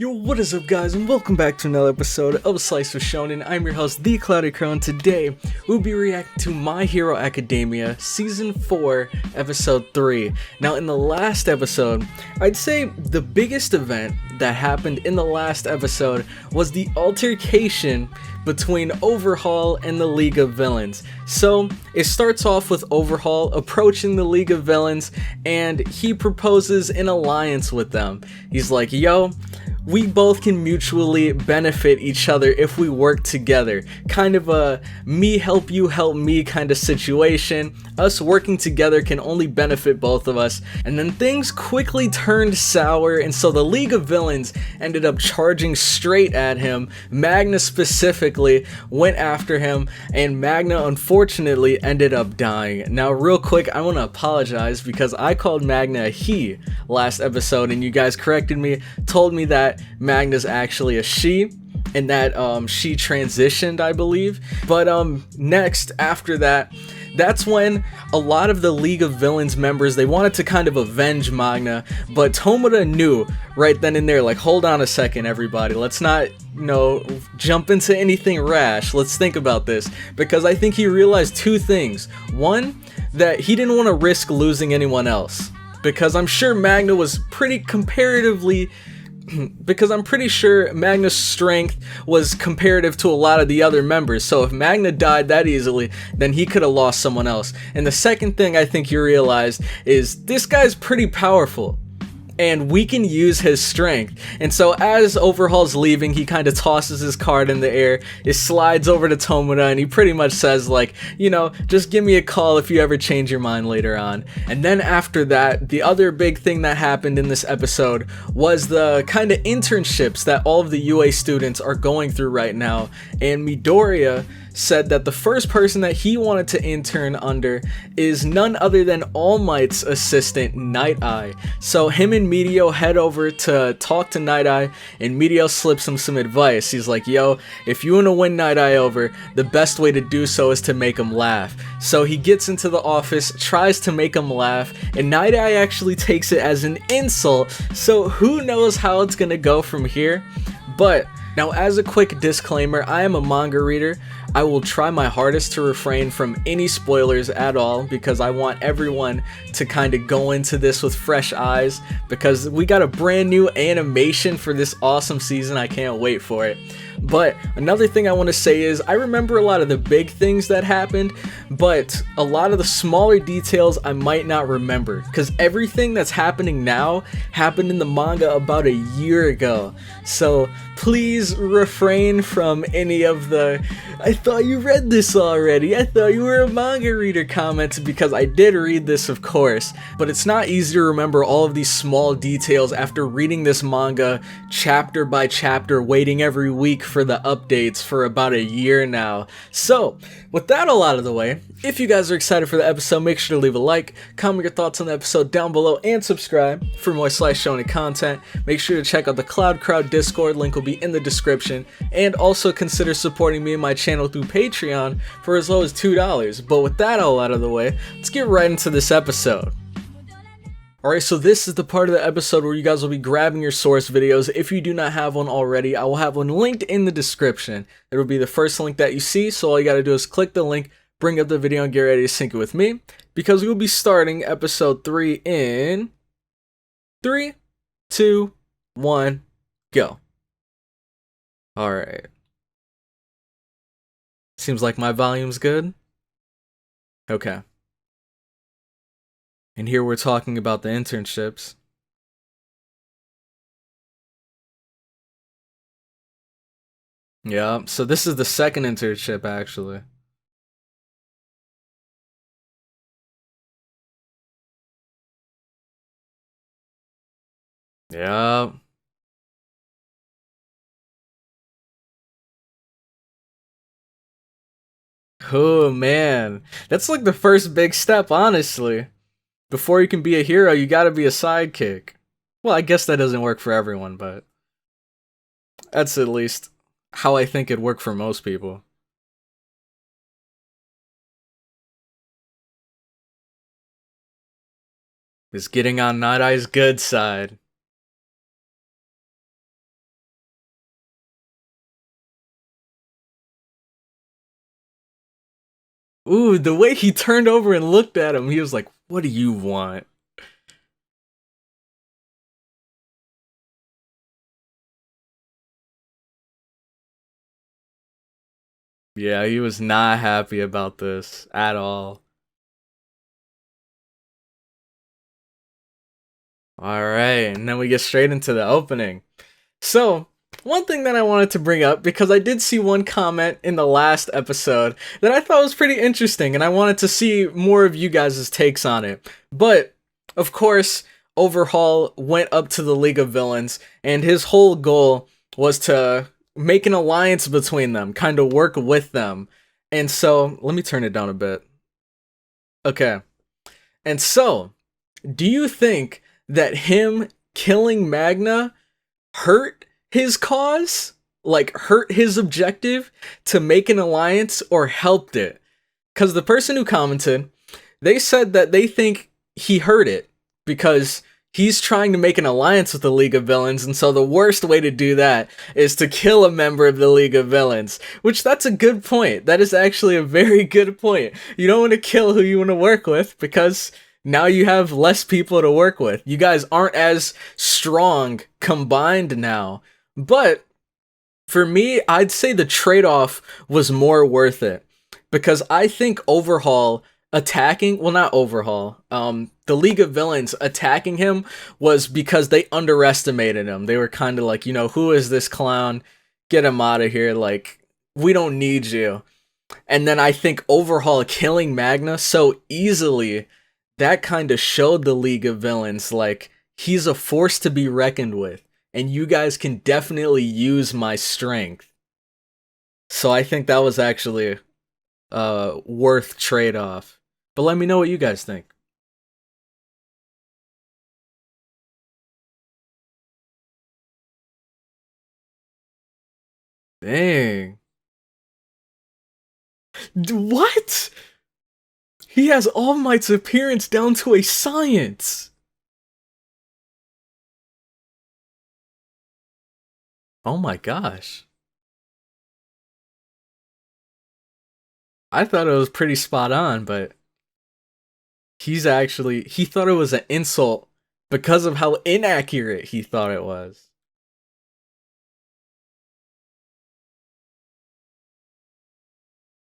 Yo, what is up guys, and welcome back to another episode of Slice of Shonen. I'm your host, The Cloudy Crow, and today we'll be reacting to My Hero Academia Season 4, Episode 3. Now, in the last episode, I'd say the biggest event that happened in the last episode was the altercation between Overhaul and the League of Villains. So, it starts off with Overhaul approaching the League of Villains, and he proposes an alliance with them. He's like, yo, we both can mutually benefit each other if we work together. Kind of a me help you help me kind of situation. Us working together can only benefit both of us. And then things quickly turned sour, and so the League of Villains ended up charging straight at him. Magna specifically went after him, and Magna unfortunately ended up dying. Now real quick, I want to apologize because I called Magna a he last episode, and you guys corrected me, told me that Magna's actually a she, and that she transitioned, I believe. But next after that, that's when a lot of the League of Villains members, they wanted to kind of avenge Magna, but Tomura knew right then and there, like, hold on a second everybody, let's not, jump into anything rash, let's think about this, because I think he realized two things. One, that he didn't want to risk losing anyone else, because I'm sure Magna was because I'm pretty sure Magna's strength was comparative to a lot of the other members, so if Magna died that easily, then he could have lost someone else. And the second thing I think you realized is this guy's pretty powerful, and we can use his strength. And so as Overhaul's leaving, he kind of tosses his card in the air, it slides over to Tomura, and he pretty much says, like, just give me a call if you ever change your mind later on. And then after that, the other big thing that happened in this episode was the kind of internships that all of the UA students are going through right now. And Midoriya said that the first person that he wanted to intern under is none other than All Might's assistant, Night Eye. So him and Medio head over to talk to Night Eye, and Medio slips him some advice. He's like, yo, if you want to win Night Eye over, the best way to do so is to make him laugh. So he gets into the office, tries to make him laugh, and Night Eye actually takes it as an insult, so who knows how it's gonna go from here. But now, as a quick disclaimer, I am a manga reader. I will try my hardest to refrain from any spoilers at all, because I want everyone to kind of go into this with fresh eyes, because we got a brand new animation for this awesome season. I can't wait for it. But another thing I want to say is I remember a lot of the big things that happened, but a lot of the smaller details I might not remember, because everything that's happening now happened in the manga about a year ago. So please refrain from any of the "I thought you read this already, I thought you were a manga reader" comments, because I did read this, of course, but it's not easy to remember all of these small details after reading this manga chapter by chapter, waiting every week for the updates for about a year now. So with that all out of the way, if you guys are excited for the episode, make sure to leave a like, comment your thoughts on the episode down below, and subscribe for more Slice Shonen content. Make sure to check out the Cloud Crowd Discord, link will be in the description, and also consider supporting me and my channel through Patreon for as low as $2. But with that all out of the way, let's get right into this episode. Alright, so this is the part of the episode where you guys will be grabbing your source videos. If you do not have one already, I will have one linked in the description. It will be the first link that you see, so all you gotta do is click the link, bring up the video, and get ready to sync it with me, because we will be starting episode 3 in 3, 2, 1, go. Alright. Seems like my volume's good. Okay. And here we're talking about the internships. Yeah, so this is the second internship, actually. Yeah. Oh, man. That's like the first big step, honestly. Before you can be a hero, you gotta be a sidekick. Well, I guess that doesn't work for everyone, but that's at least how I think it'd work for most people. Is getting on Night Eye's good side. Ooh, the way he turned over and looked at him, he was like, "What do you want?" Yeah, he was not happy about this at all. All right, and then we get straight into the opening. So, one thing that I wanted to bring up, because I did see one comment in the last episode that I thought was pretty interesting, and I wanted to see more of you guys' takes on it. But, of course, Overhaul went up to the League of Villains, and his whole goal was to make an alliance between them, kind of work with them. And so, let me turn it down a bit. Okay. And so, do you think that him killing Magna hurt his cause? Like, hurt his objective to make an alliance, or helped it? Because the person who commented, they said that they think he hurt it because he's trying to make an alliance with the League of Villains, and so the worst way to do that is to kill a member of the League of Villains. Which, that's a good point. That is actually a very good point. You don't want to kill who you want to work with, because now you have less people to work with. You guys aren't as strong combined now. But for me, I'd say the trade-off was more worth it, because I think Overhaul attacking, well, not Overhaul, the League of Villains attacking him was because they underestimated him. They were kind of like, who is this clown? Get him out of here. Like, we don't need you. And then I think Overhaul killing Magna so easily, that kind of showed the League of Villains, like, he's a force to be reckoned with, and you guys can definitely use my strength. So I think that was actually worth trade off. But let me know what you guys think. Dang. What? He has All Might's appearance down to a science. Oh my gosh. I thought it was pretty spot on, but he thought it was an insult because of how inaccurate he thought it was.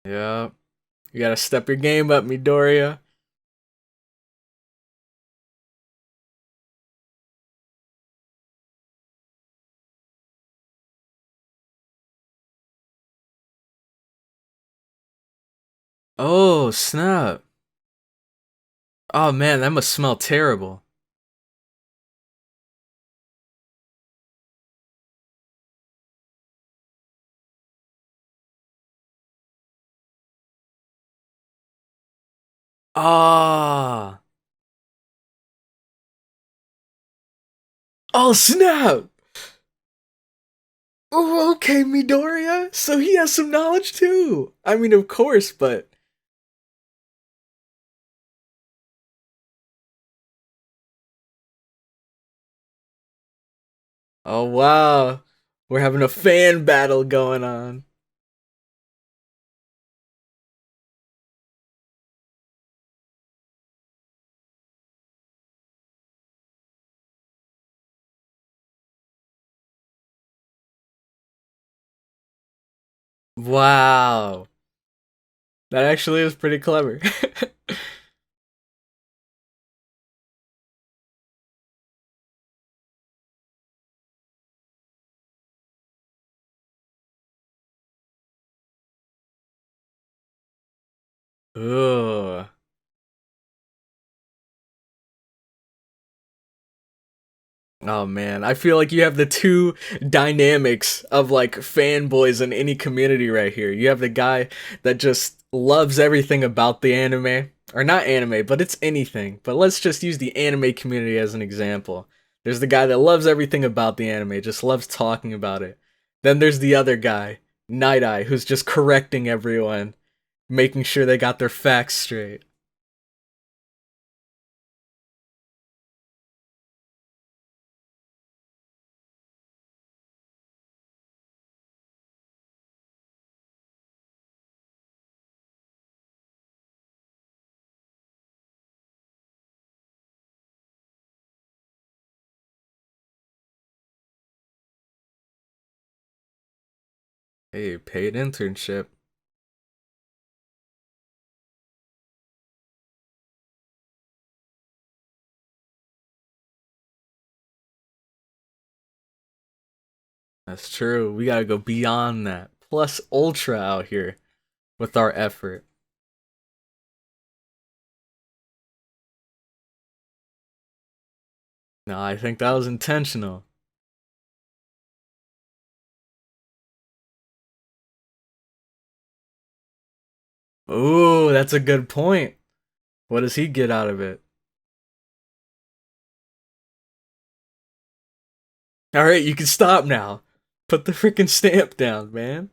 Yeah. You gotta step your game up, Midoriya. Oh, snap. Oh man, that must smell terrible. Ah. Oh, snap. Oh, okay, Midoriya. So he has some knowledge too. I mean, of course, but oh wow. We're having a fan battle going on. Wow. That actually is pretty clever. Ugh. Oh man, I feel like you have the two dynamics of like fanboys in any community right here. You have the guy that just loves everything about the anime, or not anime, but it's anything. But let's just use the anime community as an example. There's the guy that loves everything about the anime, just loves talking about it. Then there's the other guy, Night Eye, who's just correcting everyone, making sure they got their facts straight. Hey, paid internship. That's true. We gotta go beyond that. Plus ultra out here with our effort. No, I think that was intentional. Ooh, that's a good point. What does he get out of it? All right, you can stop now. Put the freaking stamp down, man.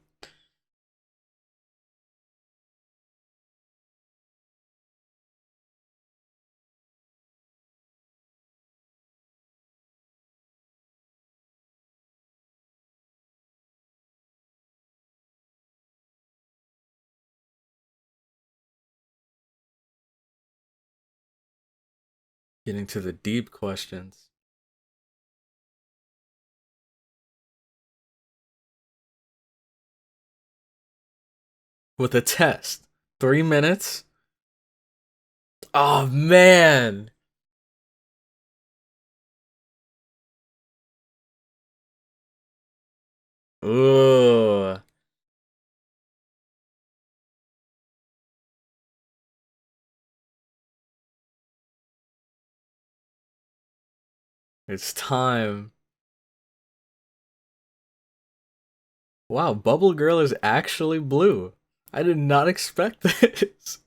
Getting to the deep questions. With a test. 3 minutes? Oh, man. Ooh. It's time. Wow, Bubble Girl is actually blue. I did not expect this.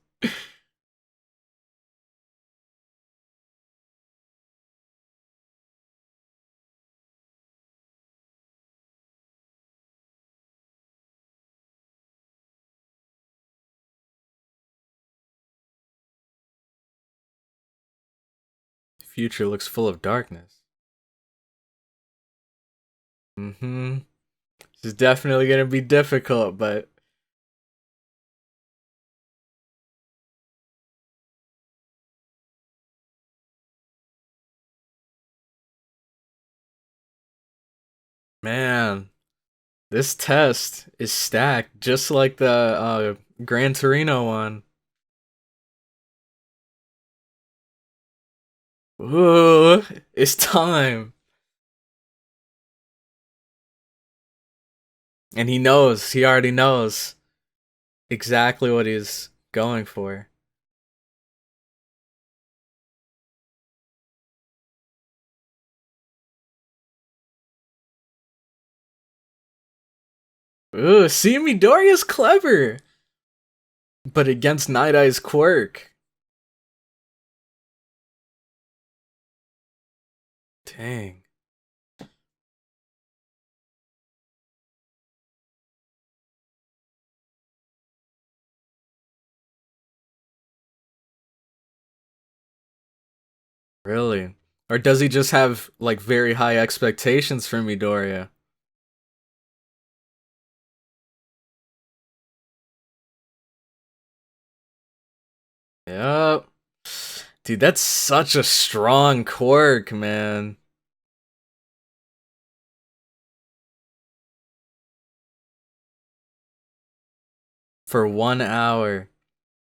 Future looks full of darkness. Mm-hmm. This is definitely gonna be difficult, but man, this test is stacked just like the Gran Torino one. Ooh, it's time. And he already knows exactly what he's going for. Ooh, see, Midoriya's clever, but against Night Eye's quirk. Dang. Really? Or does he just have like very high expectations for Midoriya? Yep. Dude, that's such a strong quirk, man. For 1 hour.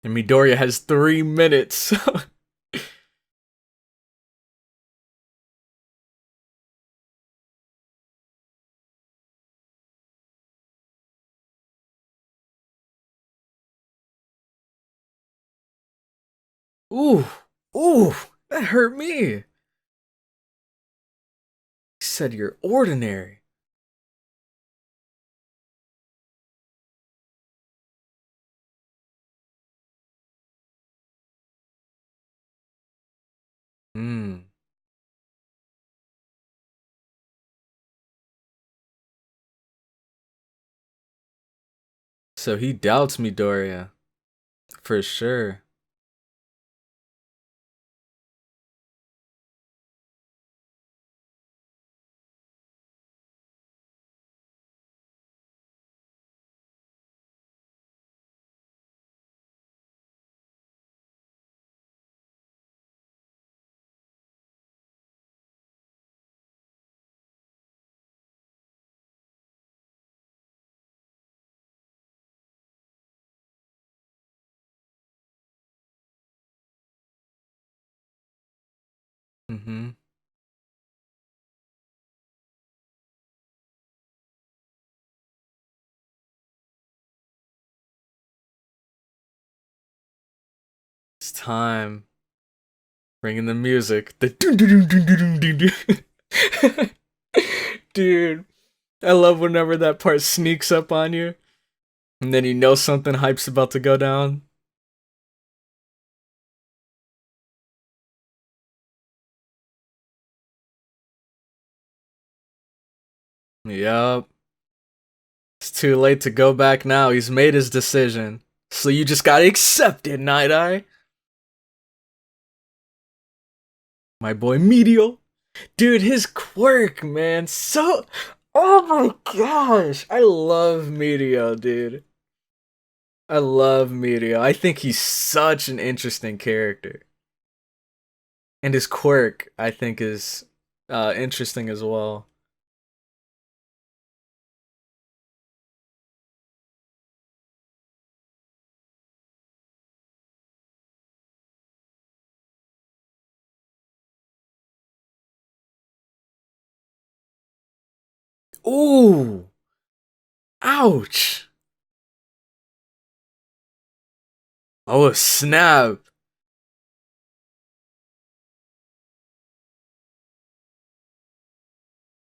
And Midoriya has 3 minutes. Ooh. Ooh. That hurt me. He said you're ordinary. Hmm. So he doubts Midoriya. For sure. Mm-hmm. It's time. Bringing the music. The dun dun dun dun dun dun dun. Dude, I love whenever that part sneaks up on you, and then you know something hype's about to go down. Yup. It's too late to go back now. He's made his decision. So you just gotta accept it, Night Eye. My boy Meteor. Dude, his quirk, man. So. Oh my gosh. I love Meteor, dude. I love Meteor. I think he's such an interesting character. And his quirk, I think, is interesting as well. Ooh! Ouch! Oh, snap!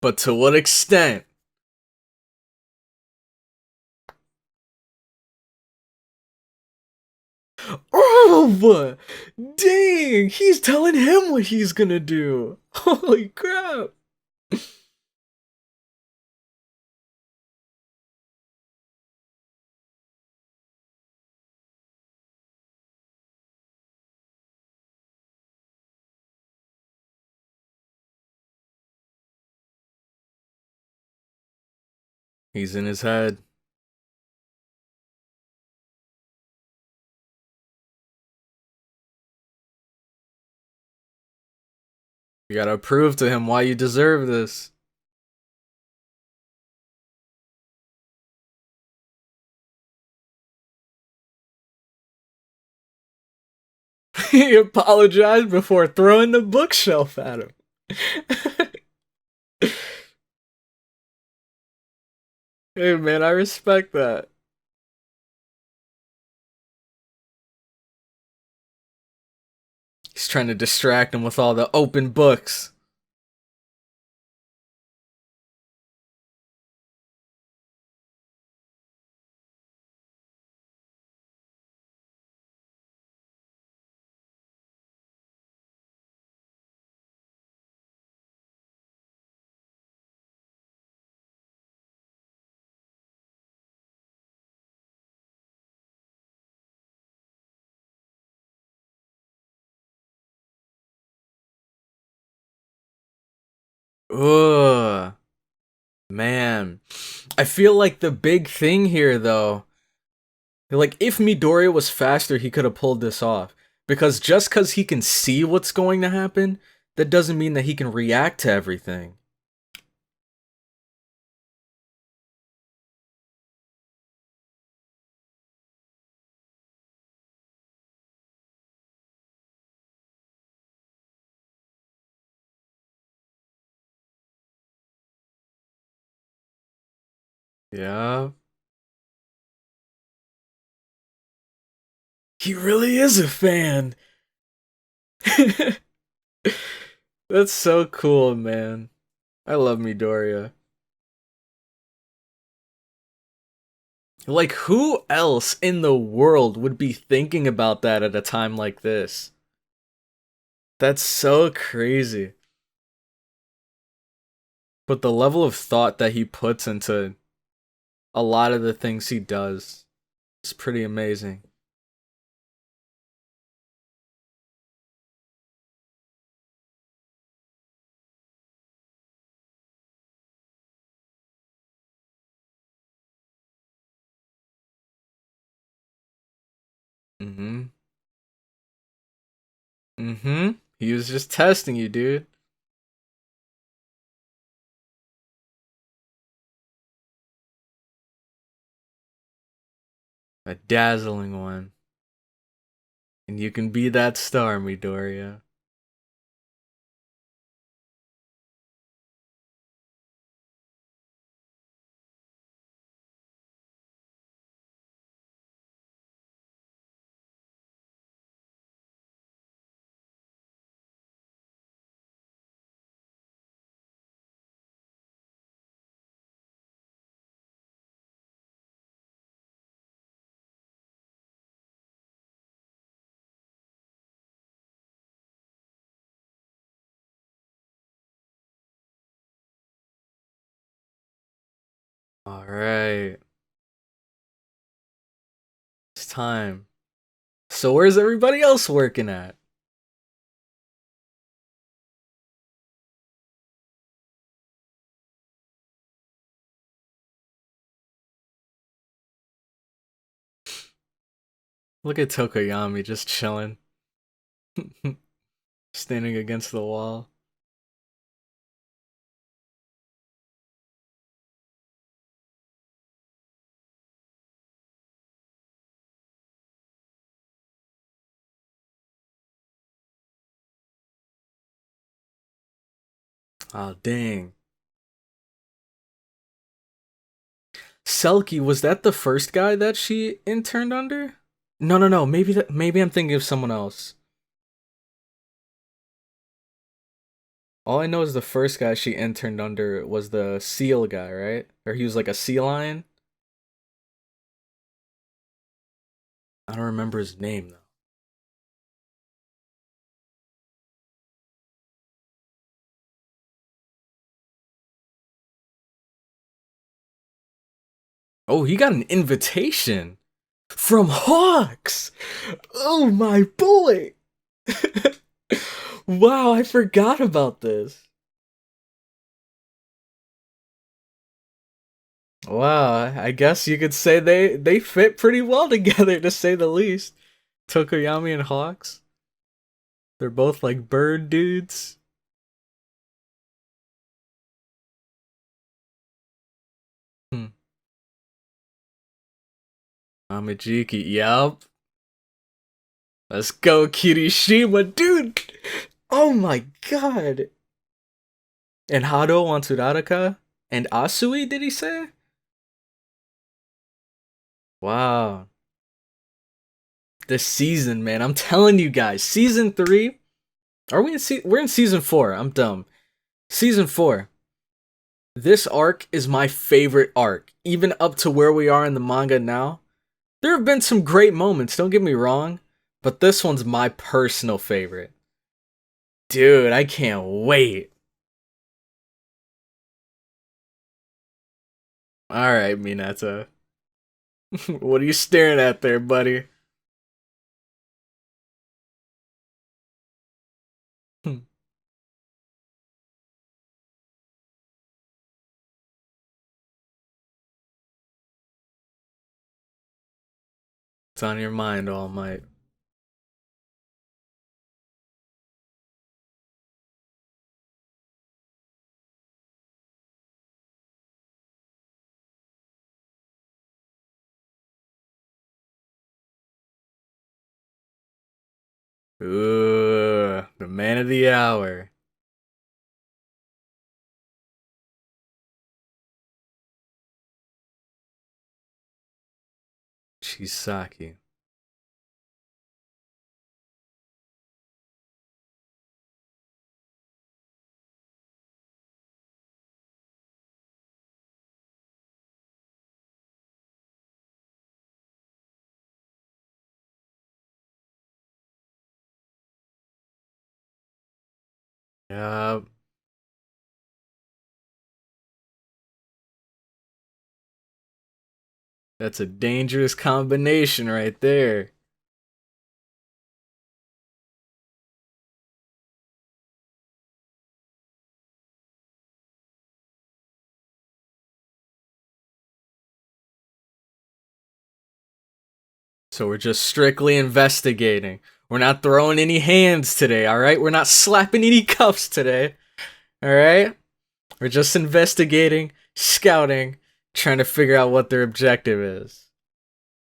But to what extent? Oh! Dang! He's telling him what he's gonna do! Holy crap! He's in his head. You gotta prove to him why you deserve this. He apologized before throwing the bookshelf at him. Hey man, I respect that. He's trying to distract him with all the open books. Ugh. Man. I feel like the big thing here, though, like if Midoriya was faster, he could have pulled this off. Because just because he can see what's going to happen, that doesn't mean that he can react to everything. Yeah. He really is a fan. That's so cool, man. I love Midoriya. Like, who else in the world would be thinking about that at a time like this? That's so crazy. But the level of thought that he puts into a lot of the things he does is pretty amazing. Mm-hmm. Mm-hmm. He was just testing you, dude. A dazzling one. And you can be that star, Midoriya. Right. It's time. So where's everybody else working at? Look at Tokoyami just chilling, standing against the wall. Oh dang. Selkie, was that the first guy that she interned under? No, no, no. Maybe I'm thinking of someone else. All I know is the first guy she interned under was the seal guy, right? Or he was like a sea lion. I don't remember his name though. Oh, he got an invitation from Hawks. Oh my boy. Wow, I forgot about this. Wow, I guess you could say they fit pretty well together to say the least. Tokoyami and Hawks. They're both like bird dudes. Hmm. Amajiki, yup. Let's go, Kirishima, dude. Oh my god. And Hado on Tsuraraka? And Asui, did he say? Wow. This season, man. I'm telling you guys. Season 3. Are we in we're in season 4. I'm dumb. Season 4. This arc is my favorite arc. Even up to where we are in the manga now. There have been some great moments, don't get me wrong. But this one's my personal favorite. Dude, I can't wait. Alright, Minata. What are you staring at there, buddy? It's on your mind, All Might. Ooh, the man of the hour. Chisaki. Yup. That's a dangerous combination right there. So we're just strictly investigating. We're not throwing any hands today, alright? We're not slapping any cuffs today. Alright? We're just investigating, scouting, trying to figure out what their objective is.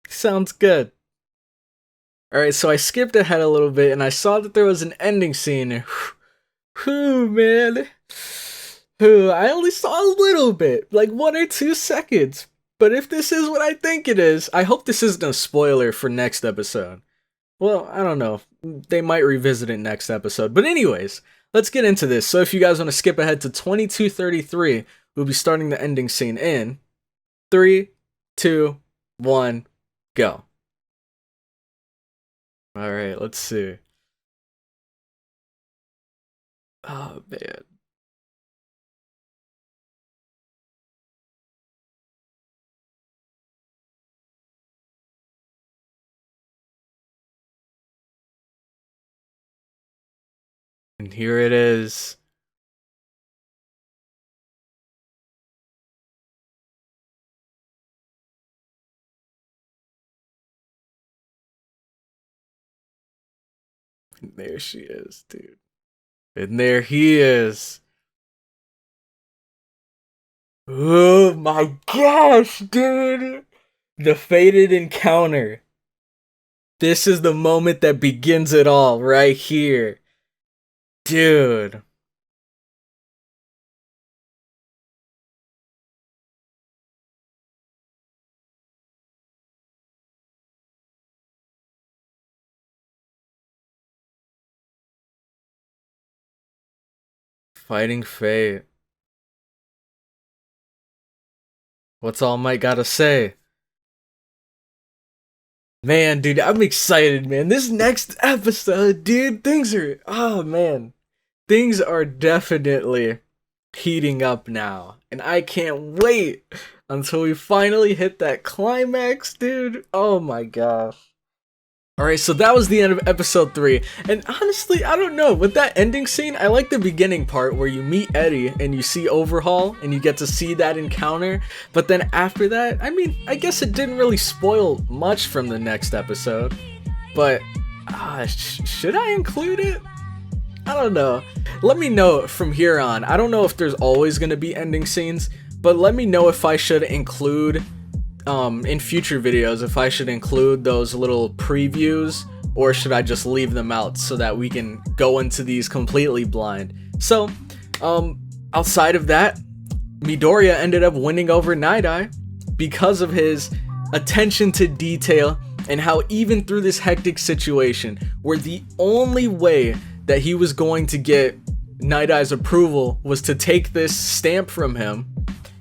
Sounds good. Alright, so I skipped ahead a little bit and I saw that there was an ending scene. Whew, man. Whew, I only saw a little bit, like 1 or 2 seconds. But if this is what I think it is, I hope this isn't a spoiler for next episode. Well, I don't know. They might revisit it next episode. But anyways, let's get into this. So if you guys want to skip ahead to 2233, we'll be starting the ending scene in 3, 2, 1, go. Alright, let's see. Oh man. And here it is. And there she is, dude. And there he is. Oh my gosh, dude. The fated encounter. This is the moment that begins it all right here. Dude. Fighting fate. What's All Might gotta say? Man, dude, I'm excited, man. This next episode, dude, oh man. Things are definitely heating up now. And I can't wait until we finally hit that climax, dude. Oh my gosh. Alright, so that was the end of episode 3, and honestly, I don't know, with that ending scene, I like the beginning part where you meet Eddie and you see Overhaul and you get to see that encounter, but then after that, I mean, I guess it didn't really spoil much from the next episode, but should I include it? I don't know. Let me know from here on. I don't know if there's always going to be ending scenes, but let me know if I should include in future videos, if I should include those little previews or should I just leave them out so that we can go into these completely blind. So outside of that, Midoriya ended up winning over Night Eye because of his attention to detail and how even through this hectic situation where the only way that he was going to get Night Eye's approval was to take this stamp from him,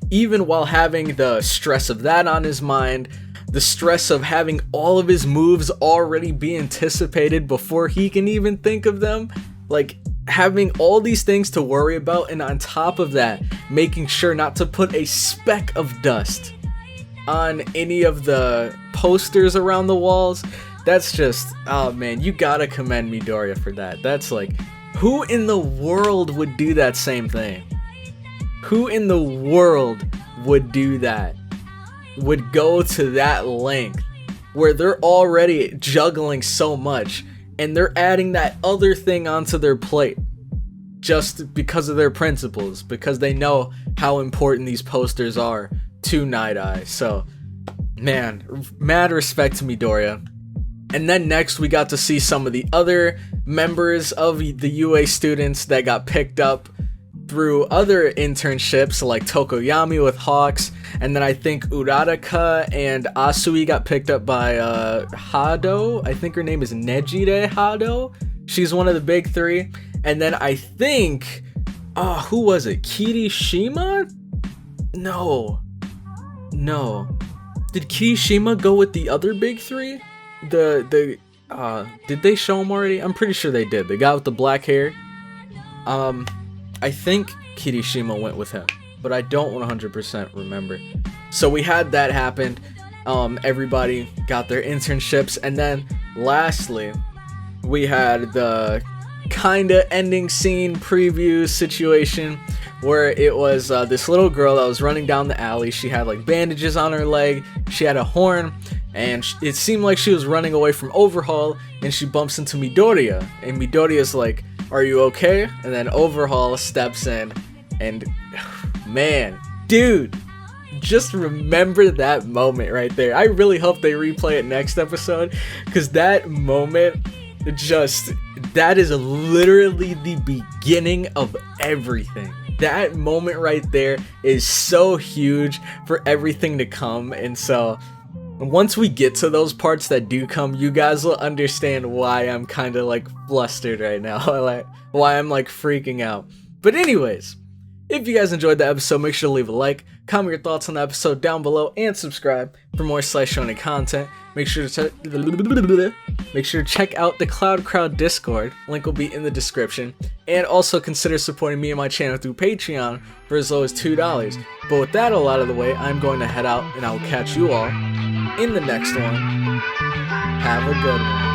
even while having the stress of that on his mind, the stress of having all of his moves already be anticipated before he can even think of them, like having all these things to worry about, and on top of that, making sure not to put a speck of dust on any of the posters around the walls. That's just, oh man, you gotta commend Midoriya for that. That's like, who in the world would do that same thing? Who in the world would do that? Would go to that length where they're already juggling so much and they're adding that other thing onto their plate just because of their principles, because they know how important these posters are to Night Eye. So, man, mad respect to Midoriya. And then next we got to see some of the other members of the UA students that got picked up through other internships like Tokoyami with Hawks, and then I think Uradaka and Asui got picked up by Hado. I think her name is Nejire Hado. She's one of the big 3. And then I think, who was it? Kirishima? No. Did Kirishima go with the other big 3? Did they show him already? I'm pretty sure they did. The guy with the black hair. I think Kirishima went with him, but I don't 100% remember. So we had that happen. Everybody got their internships, and then lastly, we had the kinda ending scene preview situation where it was this little girl that was running down the alley. She had like bandages on her leg, she had a horn, and it seemed like she was running away from Overhaul, and she bumps into Midoriya, and Midoriya's like, "Are you okay?" And then Overhaul steps in, and man, dude, just remember that moment right there. I really hope they replay it next episode, because that moment, that is literally the beginning of everything. That moment right there is so huge for everything to come, and so once we get to those parts that do come, you guys will understand why I'm kind of like flustered right now, like why I'm like freaking out. But anyways, if you guys enjoyed the episode, make sure to leave a like, comment your thoughts on the episode down below, and subscribe for more Slice Shonen content. Make sure to check out the Cloud Crowd Discord, link will be in the description, and also consider supporting me and my channel through Patreon for as low as $2. But with that all out of the way, I'm going to head out, and I will catch you all in the next one. Have a good one.